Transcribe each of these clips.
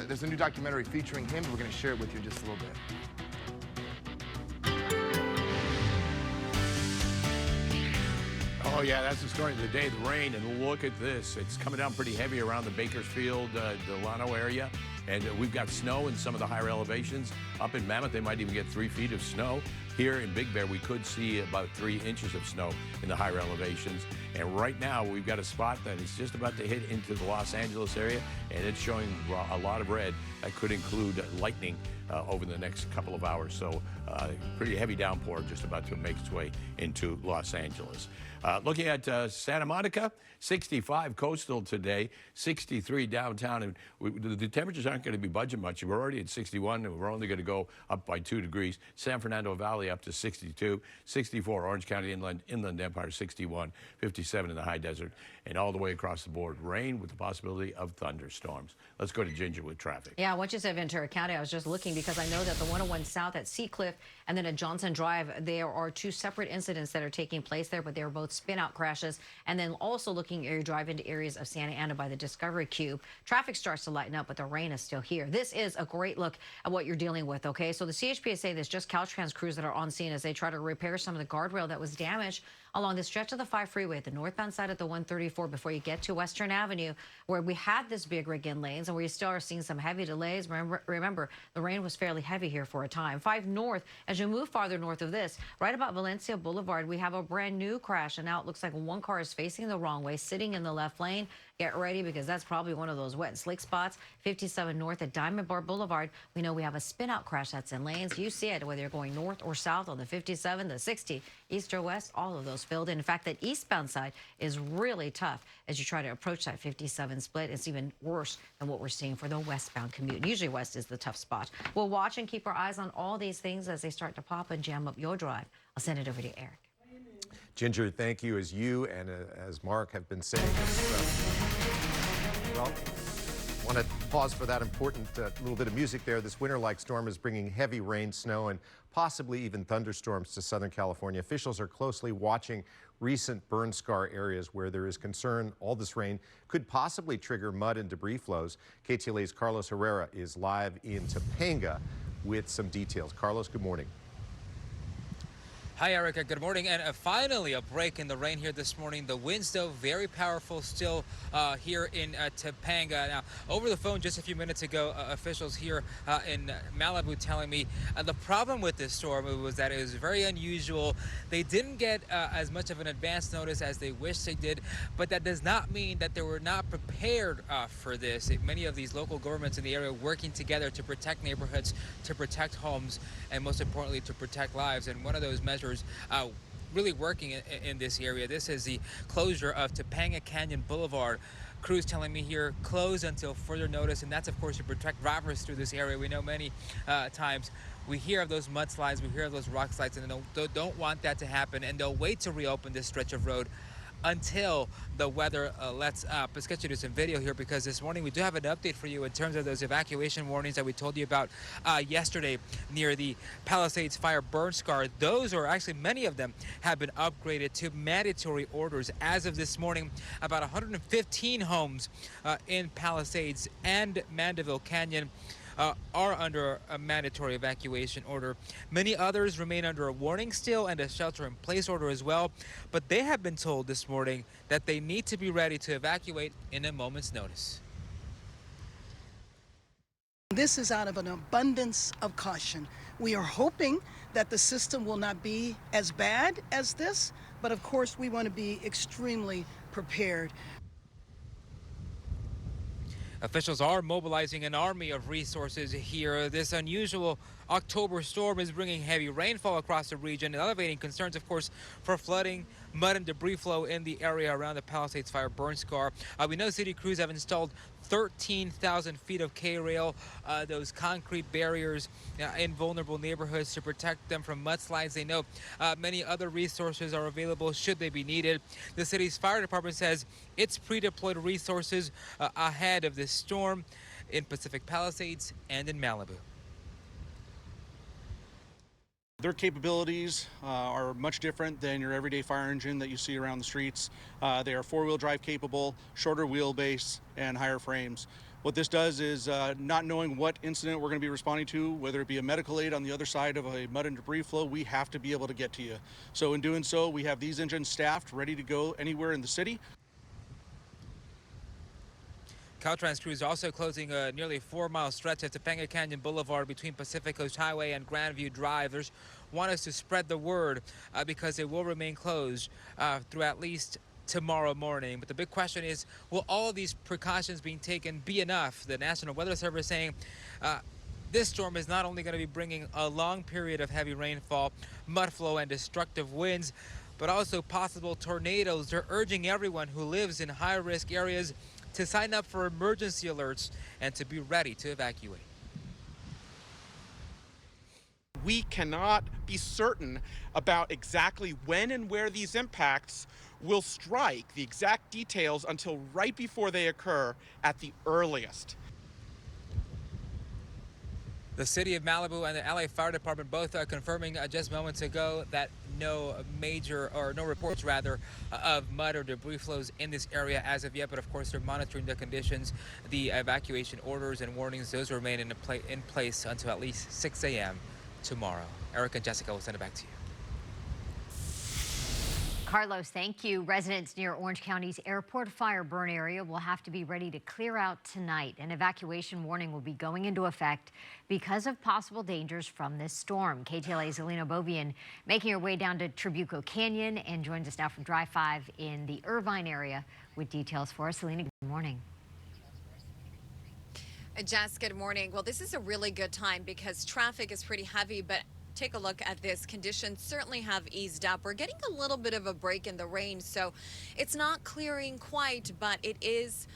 There's a new documentary featuring him. We're going to share it with you in just a little bit. Oh, yeah, that's the story of the day, the rain. And look at this. It's coming down pretty heavy around the Bakersfield, Delano area. And we've got snow in some of the higher elevations. Up in Mammoth, they might even get 3 feet of snow. Here in Big Bear, we could see about 3 inches of snow in the higher elevations. And right now, we've got a spot that is just about to hit into the Los Angeles area, and it's showing a lot of red. That could include lightning over the next couple of hours. So pretty heavy downpour just about to make its way into Los Angeles. Looking at Santa Monica, 65 coastal today, 63 downtown. And the temperatures aren't going to be budging much. We're already at 61, and we're only going to go up by 2 degrees. San Fernando Valley up to 62, 64 Orange County Inland Empire 61, 57 in the high desert, and all the way across the board, rain with the possibility of thunderstorms. Let's go to Ginger with traffic. Yeah, once you said Ventura County, I was just looking because I know that the 101 South at Seacliff and then at Johnson Drive, there are 2 separate incidents that are taking place there, but they were both spin-out crashes. And then also looking at your drive into areas of Santa Ana by the Discovery Cube. Traffic starts to lighten up, but the rain is still here. This is a great look at what you're dealing with, okay? So the CHP say there's just Caltrans crews that are on scene as they try to repair some of the guardrail that was damaged along the stretch of the 5 freeway at the northbound side of the 134 before you get to Western Avenue, where we had this big rig in lanes and we still are seeing some heavy delays. Remember, the rain was fairly heavy here for a time. 5 north, as you move farther north of this, right about Valencia Boulevard, we have a brand new crash, and now it looks like one car is facing the wrong way, sitting in the left lane. Get ready because that's probably one of those wet and slick spots. 57 north at Diamond Bar Boulevard. We know we have a spin-out crash that's in lanes. You see it whether you're going north or south on the 57, the 60, east or west, all of those filled in. In fact, that eastbound side is really tough as you try to approach that 57 split. It's even worse than what we're seeing for the westbound commute. Usually west is the tough spot. We'll watch and keep our eyes on all these things as they start to pop and jam up your drive. I'll send it over to Eric. Ginger, thank you. As you and as Mark have been saying, well, I want to pause for that important little bit of music there. This winter-like storm is bringing heavy rain, snow, and possibly even thunderstorms to Southern California. Officials are closely watching recent burn scar areas where there is concern all this rain could possibly trigger mud and debris flows. KTLA's Carlos Herrera is live in Topanga with some details. Carlos, good morning. Hi, Erica. Good morning. And finally, a break in the rain here this morning. The winds, though, very powerful still here in Topanga. Now, over the phone just a few minutes ago, officials here in Malibu telling me the problem with this storm was that it was very unusual. They didn't get as much of an advance notice as they wish they did, but that does not mean that they were not prepared for this. Many of these local governments in the area working together to protect neighborhoods, to protect homes, and most importantly, to protect lives. And one of those measures really working in this area. This is the closure of Topanga Canyon Boulevard. Crews telling me here closed until further notice, and that's of course to protect drivers through this area. We know many times we hear of those mudslides, we hear of those rock slides, and they don't want that to happen, and they'll wait to reopen this stretch of road until the weather lets up. Let's get you to some video here because this morning we do have an update for you in terms of those evacuation warnings that we told you about yesterday near the Palisades fire burn scar. Those, or actually many of them, have been upgraded to mandatory orders. As of this morning, about 115 homes in Palisades and Mandeville Canyon are under a mandatory evacuation order. Many others remain under a warning still and a shelter-in-place order as well, but they have been told this morning that they need to be ready to evacuate in a moment's notice. This is out of an abundance of caution. We are hoping that the system will not be as bad as this, but of course we want to be extremely prepared. Officials are mobilizing an army of resources here. This unusual October storm is bringing heavy rainfall across the region, elevating concerns, of course, for flooding, mud and debris flow in the area around the Palisades fire burn scar. We know city crews have installed 13,000 feet of K-rail, those concrete barriers in vulnerable neighborhoods to protect them from mudslides. They know many other resources are available should they be needed. The city's fire department says it's pre-deployed resources ahead of this storm in Pacific Palisades and in Malibu. Their capabilities are much different than your everyday fire engine that you see around the streets. They are four-wheel drive capable, shorter wheelbase, and higher frames. What this does is not knowing what incident we're going to be responding to, whether it be a medical aid on the other side of a mud and debris flow, we have to be able to get to you. So in doing so, we have these engines staffed, ready to go anywhere in the city. Caltrans crews also closing a nearly 4-mile stretch of Topanga Canyon Boulevard between Pacific Coast Highway and Grandview Drive. They want us to spread the word because it will remain closed through at least tomorrow morning. But the big question is, will all of these precautions being taken be enough? The National Weather Service saying this storm is not only going to be bringing a long period of heavy rainfall, mud flow, and destructive winds, but also possible tornadoes. They're urging everyone who lives in high-risk areas to sign up for emergency alerts and to be ready to evacuate. We cannot be certain about exactly when and where these impacts will strike, the exact details, until right before they occur at the earliest. The city of Malibu and the LA Fire Department both are confirming just moments ago that no reports of mud or debris flows in this area as of yet. But of course, they're monitoring the conditions. The evacuation orders and warnings, those remain in place until at least 6 a.m. tomorrow. Eric and Jessica, will send it back to you. Carlos, thank you. Residents near Orange County's airport fire burn area will have to be ready to clear out tonight. An evacuation warning will be going into effect because of possible dangers from this storm. KTLA's Alina Bovian making her way down to Trabuco Canyon and joins us now from Drive 5 in the Irvine area with details for us. Alina, good morning. Jess, good morning. Well, this is a really good time because traffic is pretty heavy, but take a look at this. Conditions certainly have eased up. We're getting a little bit of a break in the rain, so it's not clearing quite, but it is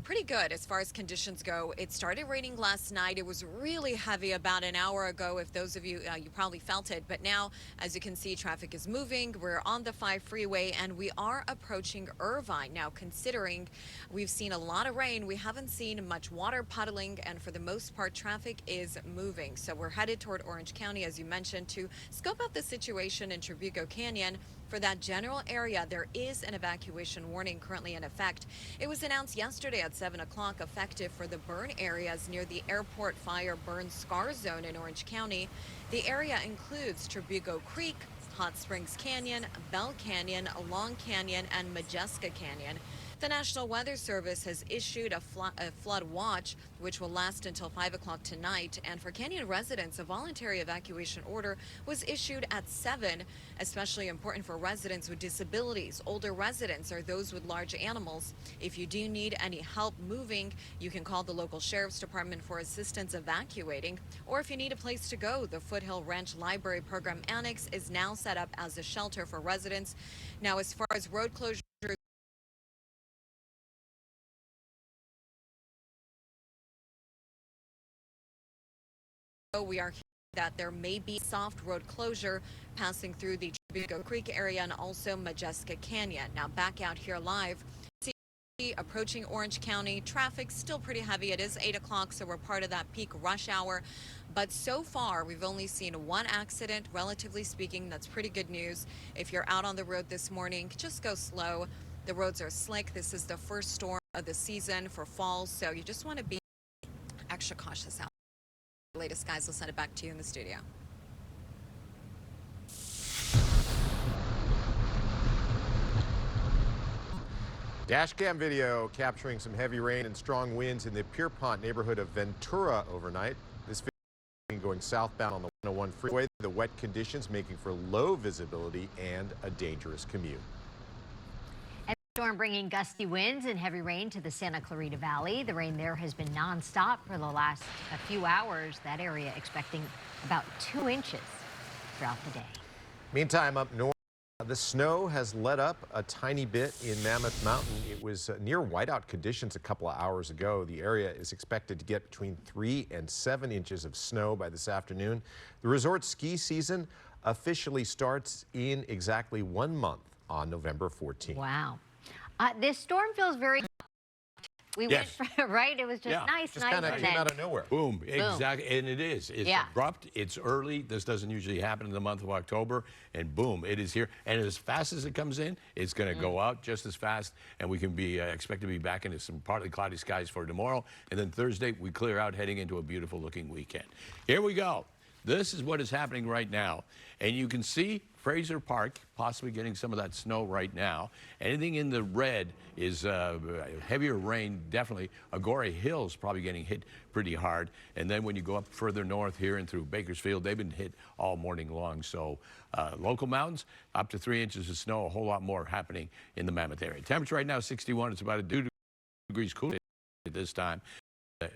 pretty good as far as conditions go. It started raining last night. It was really heavy about an hour ago. If those of you, you probably felt it. But now, as you can see, traffic is moving. We're on the 5 freeway and we are approaching Irvine. Now, considering we've seen a lot of rain, we haven't seen much water puddling, and for the most part, traffic is moving. So we're headed toward Orange County, as you mentioned, to scope out the situation in Trabuco Canyon. For that general area, there is an evacuation warning currently in effect. It was announced yesterday at 7 o'clock, effective for the burn areas near the airport fire burn scar zone in Orange County. The area includes Trabuco Creek, Hot Springs Canyon, Bell Canyon, Long Canyon, and Majeska Canyon. The National Weather Service has issued a flood watch, which will last until 5 o'clock tonight. And for Canyon residents, a voluntary evacuation order was issued at 7, especially important for residents with disabilities, older residents, or those with large animals. If you do need any help moving, you can call the local sheriff's department for assistance evacuating. Or if you need a place to go, the Foothill Ranch Library Program Annex is now set up as a shelter for residents. Now, as far as road closure, we are hearing that there may be soft road closure passing through the Trabuco Creek area and also Majeska Canyon. Now back out here live, approaching Orange County, traffic still pretty heavy. It is 8 o'clock, so we're part of that peak rush hour. But so far, we've only seen one accident, relatively speaking. That's pretty good news. If you're out on the road this morning, just go slow. The roads are slick. This is the first storm of the season for fall, so you just want to be extra cautious out. Latest, guys, we'll send it back to you in the studio. Dashcam video capturing some heavy rain and strong winds in the Pierpont neighborhood of Ventura overnight. This video going southbound on the 101 freeway. The wet conditions making for low visibility and a dangerous commute. Storm bringing gusty winds and heavy rain to the Santa Clarita Valley. The rain there has been nonstop for the last few hours. That area expecting about 2 inches throughout the day. Meantime, up north, the snow has let up a tiny bit in Mammoth Mountain. It was near whiteout conditions a couple of hours ago. The area is expected to get between 3 and 7 inches of snow by this afternoon. The resort ski season officially starts in exactly 1 month on November 14th. Wow. This storm feels very We Yes. went for, right? It was just Yeah. nice, Just nice, kind of and came then out of nowhere. Boom, exactly, and it is. It's abrupt, it's early. This doesn't usually happen in the month of October, and boom, it is here. And as fast as it comes in, it's going to go out just as fast, and we can be expect to be back into some partly cloudy skies for tomorrow, and then Thursday we clear out, heading into a beautiful-looking weekend. Here we go. This is what is happening right now. And you can see Fraser Park possibly getting some of that snow right now. Anything in the red is heavier rain, definitely. Agora Hills probably getting hit pretty hard. And then when you go up further north here and through Bakersfield, they've been hit all morning long. So local mountains, up to 3 inches of snow, a whole lot more happening in the Mammoth area. Temperature right now, 61. It's about 2 degrees cooler at this time.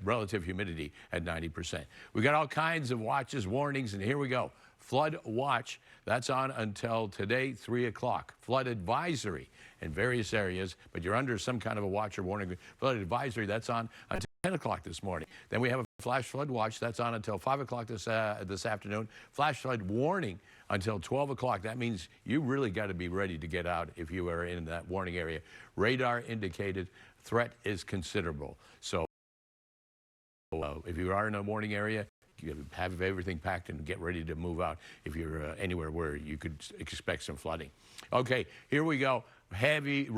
Relative humidity at 90%. We got all kinds of watches, warnings, and here we go. Flood watch, that's on until today, 3 o'clock. Flood advisory in various areas, but you're under some kind of a watch or warning. Flood advisory, that's on until 10 o'clock this morning. Then we have a flash flood watch, that's on until 5 o'clock this afternoon. Flash flood warning until 12 o'clock. That means you really got to be ready to get out if you are in that warning area. Radar indicated threat is considerable. So if you are in a warning area, you have everything packed and get ready to move out if you're anywhere where you could expect some flooding. Okay, here we go. Heavy